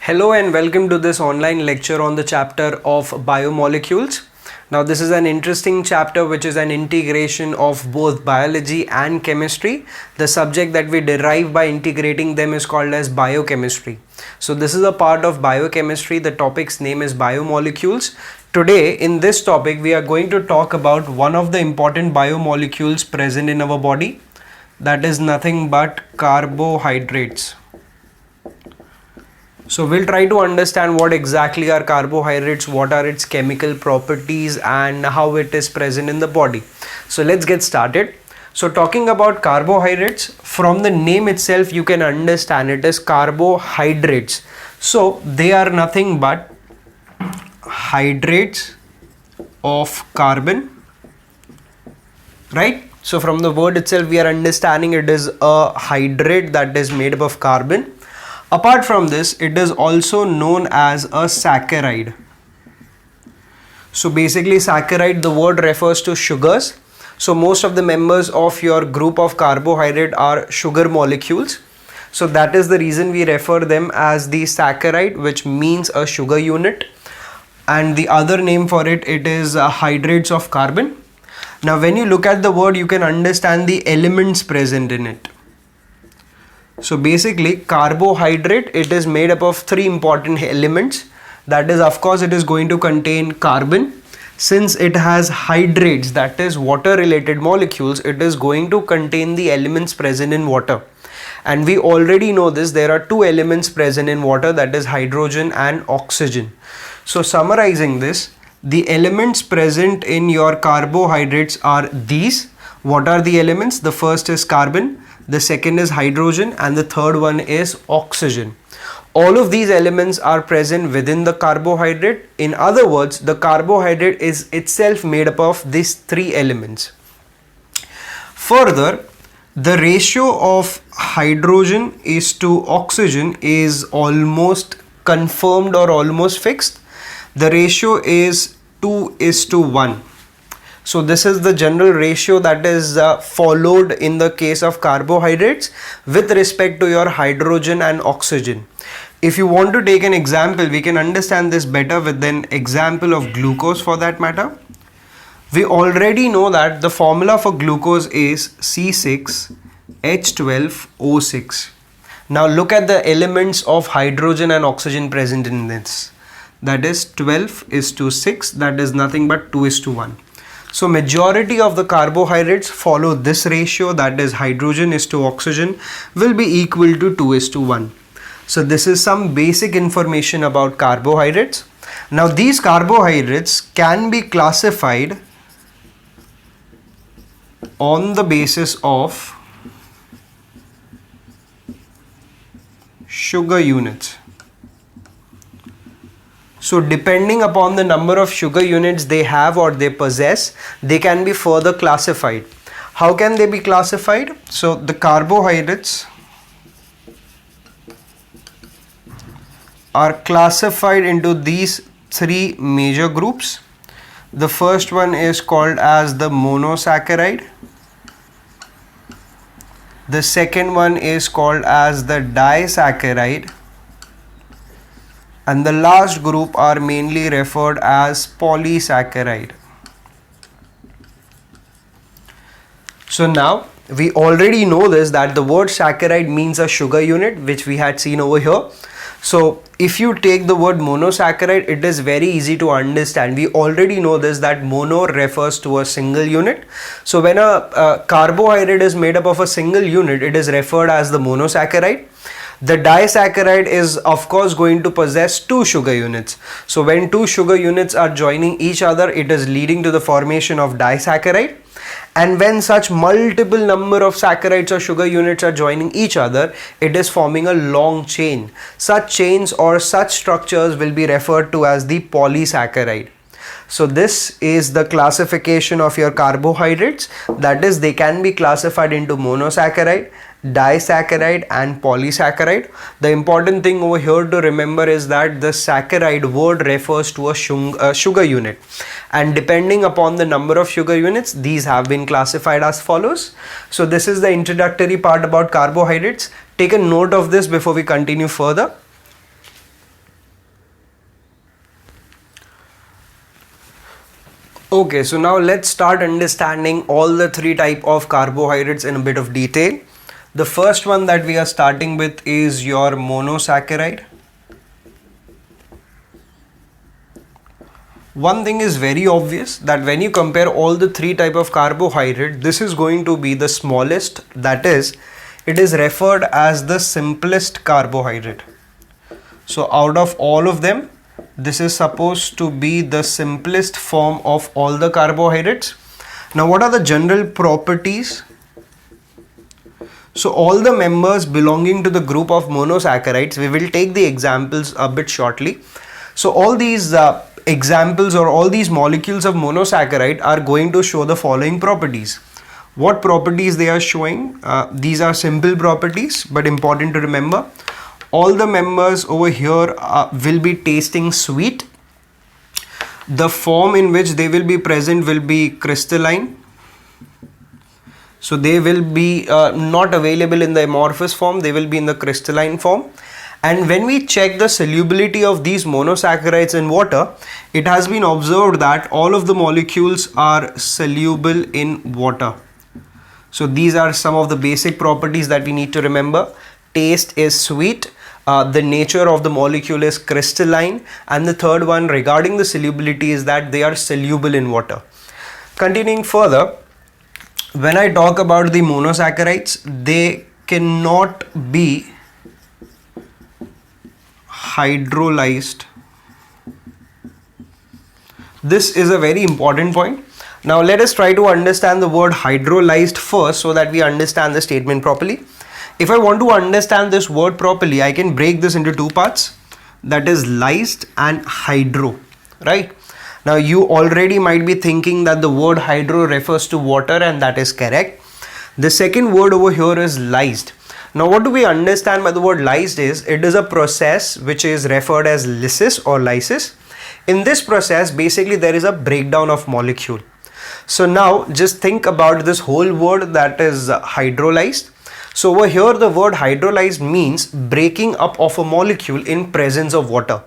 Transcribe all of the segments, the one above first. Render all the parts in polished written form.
Hello and welcome to this online lecture on the chapter of biomolecules. Now this is an interesting chapter which is an integration of both biology and chemistry. The subject that we derive by integrating them is called as biochemistry. So this is a part of biochemistry. The topic's name is biomolecules. Today in this topic we are going to talk about one of the important biomolecules present in our body. That is nothing but carbohydrates. So we'll try to understand what exactly are carbohydrates, what are its chemical properties and how it is present in the body. So let's get started. So talking about carbohydrates, from the name itself you can understand it is carbohydrates. So they are nothing but hydrates of carbon, right? So from the word itself we are understanding it is a hydrate that is made up of carbon. Apart from this, it is also known as a saccharide. So basically saccharide, the word refers to sugars. So most of the members of your group of carbohydrate are sugar molecules. So that is the reason we refer them as the saccharide, which means a sugar unit. And the other name for it is hydrates of carbon. Now when you look at the word, you can understand the elements present in it. So basically carbohydrate, it is made up of three important elements. That is, of course, it is going to contain carbon. Since it has hydrates, that is water related molecules, it is going to contain the elements present in water. And we already know this, there are two elements present in water, that is hydrogen and oxygen. So summarizing this, the elements present in your carbohydrates are these. What are the elements? The first is carbon, the second is hydrogen, and the third one is oxygen. All of these elements are present within the carbohydrate. In other words, the carbohydrate is itself made up of these three elements. Further, the ratio of hydrogen is to oxygen is almost confirmed or almost fixed. The ratio is 2:1. So this is the general ratio that is followed in the case of carbohydrates with respect to your hydrogen and oxygen. If you want to take an example, we can understand this better with an example of glucose for that matter. We already know that the formula for glucose is C6H12O6. Now look at the elements of hydrogen and oxygen present in this. That is 12:6, that is nothing but 2:1. So majority of the carbohydrates follow this ratio, that is hydrogen is to oxygen will be equal to 2:1. So this is some basic information about carbohydrates. Now these carbohydrates can be classified on the basis of sugar units. So depending upon the number of sugar units they have or they possess, they can be further classified. How can they be classified? So the carbohydrates are classified into these three major groups. The first one is called as the monosaccharide. The second one is called as the disaccharide. And the last group are mainly referred as polysaccharide. So now we already know this, that the word saccharide means a sugar unit, which we had seen over here. So if you take the word monosaccharide, it is very easy to understand. We already know this, that mono refers to a single unit. So when a carbohydrate is made up of a single unit, it is referred as the monosaccharide. The disaccharide is of course going to possess two sugar units. So when two sugar units are joining each other, it is leading to the formation of disaccharide. And when such multiple number of saccharides or sugar units are joining each other, it is forming a long chain. Such chains or such structures will be referred to as the polysaccharide. So this is the classification of your carbohydrates. That is, they can be classified into monosaccharide, disaccharide and polysaccharide. The important thing over here to remember is that the saccharide word refers to a sugar unit, and depending upon the number of sugar units, these have been classified as follows. So this is the introductory part about carbohydrates. Take a note of this before we continue further. Okay, so now let's start understanding all the three type of carbohydrates in a bit of detail. The first one that we are starting with is your monosaccharide. One thing is very obvious, that when you compare all the three type of carbohydrate, this is going to be the smallest, that is, it is referred as the simplest carbohydrate. So out of all of them, this is supposed to be the simplest form of all the carbohydrates. Now what are the general properties? So all the members belonging to the group of monosaccharides, we will take the examples a bit shortly. So all these examples or all these molecules of monosaccharide are going to show the following properties. What properties they are showing? These are simple properties but important to remember. All the members over here will be tasting sweet. The form in which they will be present will be crystalline. So they will be not available in the amorphous form, they will be in the crystalline form. And when we check the solubility of these monosaccharides in water, it has been observed that all of the molecules are soluble in water. So these are some of the basic properties that we need to remember. Taste is sweet. The nature of the molecule is crystalline, and the third one regarding the solubility is that they are soluble in water. Continuing further, when I talk about the monosaccharides, they cannot be hydrolyzed. This is a very important point. Now let us try to understand the word hydrolyzed first so that we understand the statement properly. If I want to understand this word properly, I can break this into two parts, that is lysed and hydro, right? Now you already might be thinking that the word hydro refers to water, and that is correct. The second word over here is lysed. Now what do we understand by the word lysed is, it is a process which is referred as lysis or lysis. In this process, basically there is a breakdown of molecule. So now just think about this whole word, that is hydrolyzed. So over here the word hydrolyzed means breaking up of a molecule in presence of water.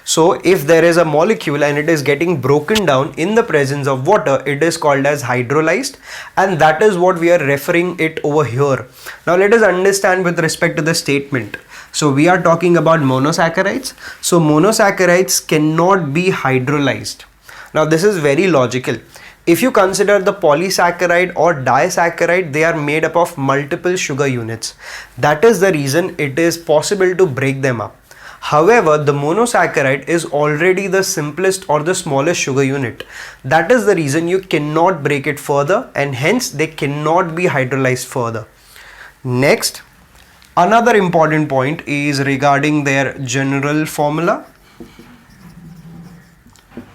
So if there is a molecule and it is getting broken down in the presence of water, it is called as hydrolyzed, and that is what we are referring it over here. Now let us understand with respect to the statement. So we are talking about monosaccharides. So monosaccharides cannot be hydrolyzed. Now this is very logical. If you consider the polysaccharide or disaccharide, they are made up of multiple sugar units. That is the reason it is possible to break them up. However, the monosaccharide is already the simplest or the smallest sugar unit. That is the reason you cannot break it further, and hence they cannot be hydrolyzed further. Next, another important point is regarding their general formula.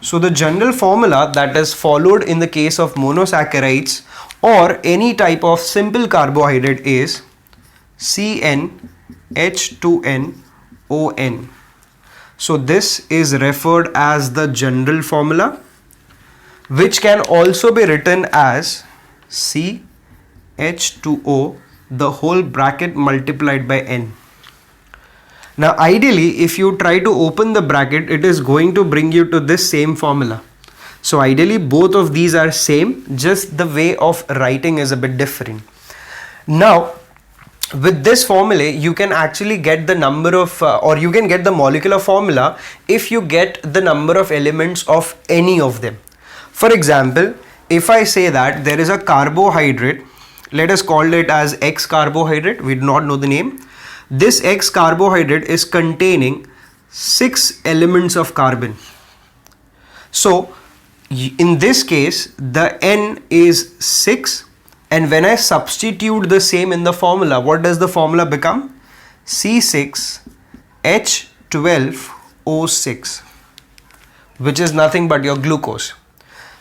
So the general formula that is followed in the case of monosaccharides or any type of simple carbohydrate is CnH2nOn. So this is referred as the general formula, which can also be written as CH2O the whole bracket multiplied by N. Now ideally, if you try to open the bracket, it is going to bring you to this same formula. So ideally both of these are same, just the way of writing is a bit different. Now with this formula, you can actually get the number of or you can get the molecular formula if you get the number of elements of any of them. For example, if I say that there is a carbohydrate, let us call it as X carbohydrate, we do not know the name. This X carbohydrate is containing 6 elements of carbon. So in this case the N is 6, and when I substitute the same in the formula, what does the formula become? C6H12O6, which is nothing but your glucose.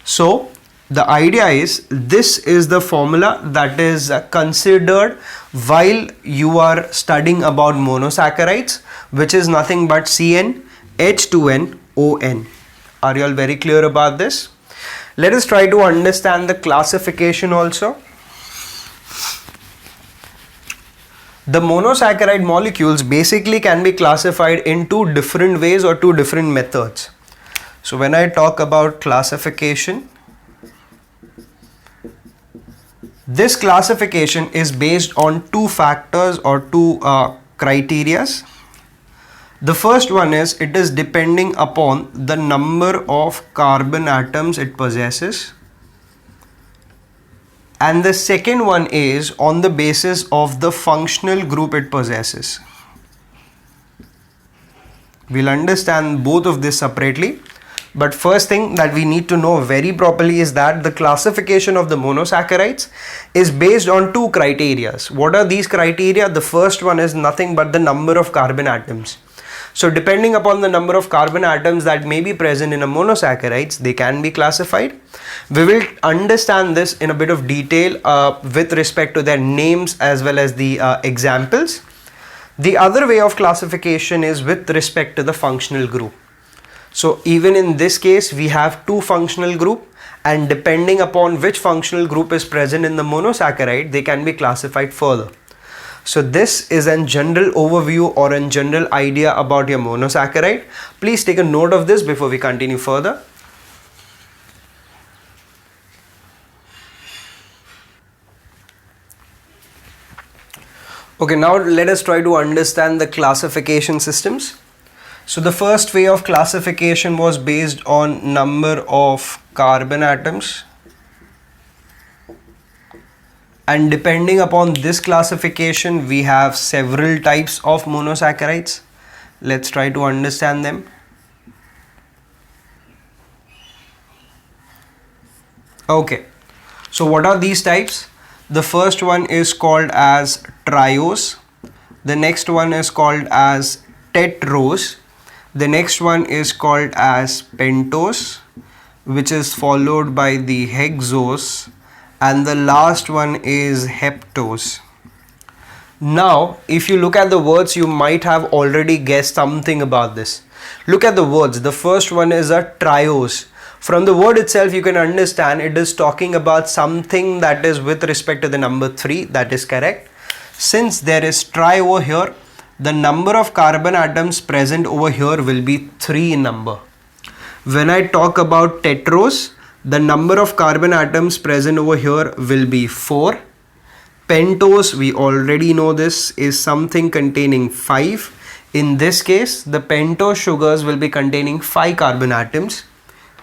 So the idea is, this is the formula that is considered while you are studying about monosaccharides, which is nothing but CnH2nOn. Are you all very clear about this? Let us try to understand the classification also. The monosaccharide molecules basically can be classified in two different ways or two different methods. So when I talk about classification, This classification is based on two factors or two criterias. The first one is it is depending upon the number of carbon atoms it possesses, and the second one is on the basis of the functional group it possesses. We'll understand both of this separately, but first thing that we need to know very properly is that the classification of the monosaccharides is based on two criteria. What are these criteria? The first one is nothing but the number of carbon atoms. So depending upon the number of carbon atoms that may be present in a monosaccharides, they can be classified. We will understand this in a bit of detail with respect to their names as well as the examples. The other way of classification is with respect to the functional group. So even in this case, we have two functional group, and depending upon which functional group is present in the monosaccharide, they can be classified further. So this is a general overview or a general idea about your monosaccharide. Please take a note of this before we continue further. Okay, now let us try to understand the classification systems. So the first way of classification was based on number of carbon atoms, and depending upon this classification we have several types of monosaccharides. Let's try to understand them. Okay, so what are these types? The first one is called as triose, the next one is called as tetrose, the next one is called as pentose, which is followed by the hexose, and the last one is heptose. Now if you look at the words, you might have already guessed something about this. Look at the words. The first one is a triose. From the word itself you can understand it is talking about something that is with respect to the number 3. That is correct. Since there is tri over here, the number of carbon atoms present over here will be 3 in number. When I talk about tetrose, the number of carbon atoms present over here will be 4. Pentose, we already know this, is something containing 5. In this case, the pentose sugars will be containing 5 carbon atoms.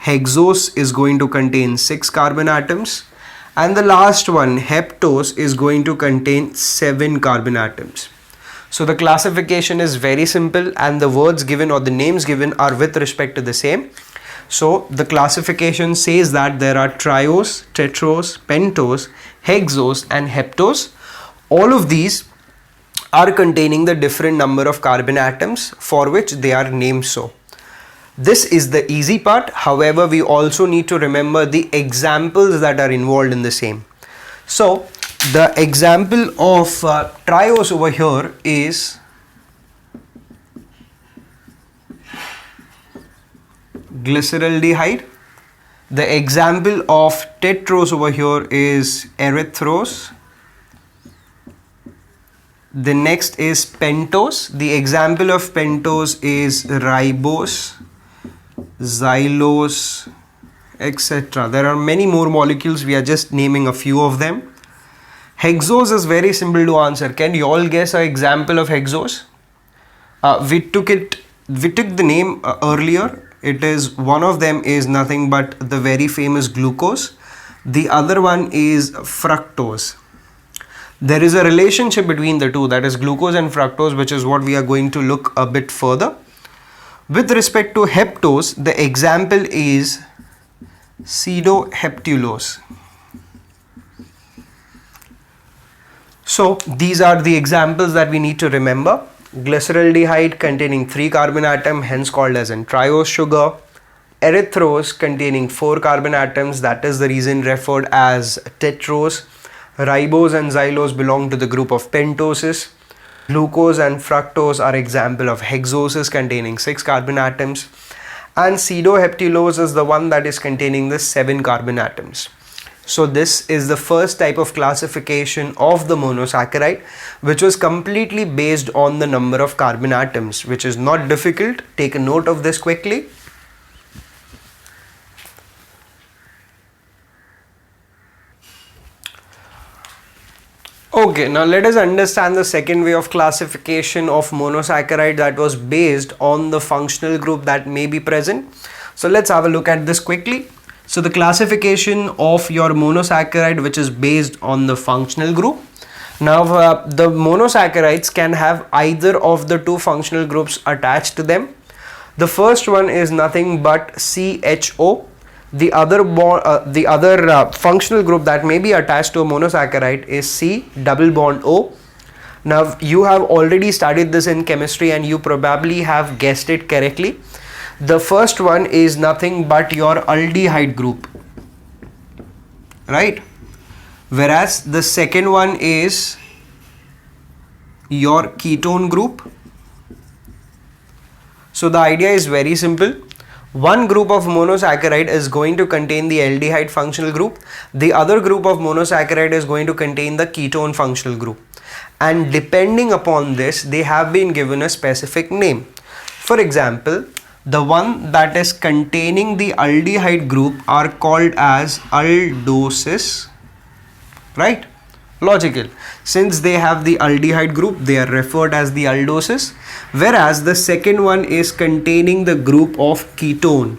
Hexose is going to contain 6 carbon atoms. And the last one, heptose, is going to contain 7 carbon atoms. So the classification is very simple, and the words given or the names given are with respect to the same. So the classification says that there are triose, tetrose, pentose, hexose and heptose. All of these are containing the different number of carbon atoms for which they are named so. This is the easy part. However, we also need to remember the examples that are involved in the same. So the example of triose over here is glyceraldehyde. The example of tetrose over here is erythrose. The next is pentose. The example of pentose is ribose, xylose, etc. There are many more molecules. We are just naming a few of them. Hexose is very simple to answer. Can you all guess an example of hexose? We took the name earlier. It is one of them is nothing but the very famous glucose. The other one is fructose. There is a relationship between the two, that is glucose and fructose, which is what we are going to look a bit further. With respect to heptose, the example is pseudoheptulose. So these are the examples that we need to remember. Glyceraldehyde containing 3 carbon atom, hence called as an triose sugar. Erythrose containing 4 carbon atoms, that is the reason referred as tetrose. Ribose and xylose belong to the group of pentoses. Glucose and fructose are example of hexoses containing 6 carbon atoms. And pseudoheptulose is the one that is containing the 7 carbon atoms. So this is the first type of classification of the monosaccharide, which was completely based on the number of carbon atoms, which is not difficult. Take a note of this quickly. Okay, now let us understand the second way of classification of monosaccharide that was based on the functional group that may be present. So let's have a look at this quickly. So the classification of your monosaccharide which is based on the functional group. Now the monosaccharides can have either of the two functional groups attached to them. The first one is nothing but CHO. The other functional group that may be attached to a monosaccharide is C double bond O. Now you have already studied this in chemistry and you probably have guessed it correctly. The first one is nothing but your aldehyde group, right? Whereas the second one is your ketone group. So the idea is very simple. One group of monosaccharide is going to contain the aldehyde functional group. The other group of monosaccharide is going to contain the ketone functional group. And depending upon this, they have been given a specific name. For example, the one that is containing the aldehyde group are called as aldoses, right? Logical. Since they have the aldehyde group, they are referred as the aldoses. Whereas the second one is containing the group of ketone.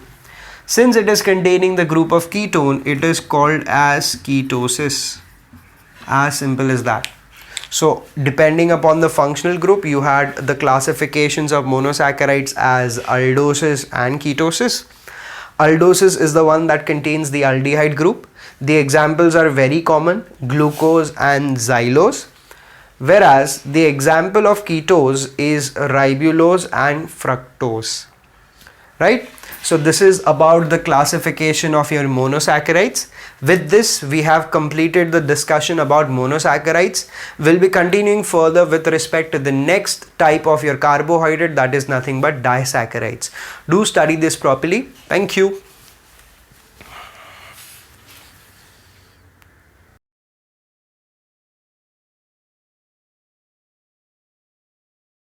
Since it is containing the group of ketone, it is called as ketosis. As simple as that. So depending upon the functional group, you had the classifications of monosaccharides as aldoses and ketosis. Aldoses is the one that contains the aldehyde group. The examples are very common, glucose and xylose. Whereas the example of ketose is ribulose and fructose, right? So this is about the classification of your monosaccharides. With this, we have completed the discussion about monosaccharides. We'll be continuing further with respect to the next type of your carbohydrate, that is nothing but disaccharides. Do study this properly. Thank you.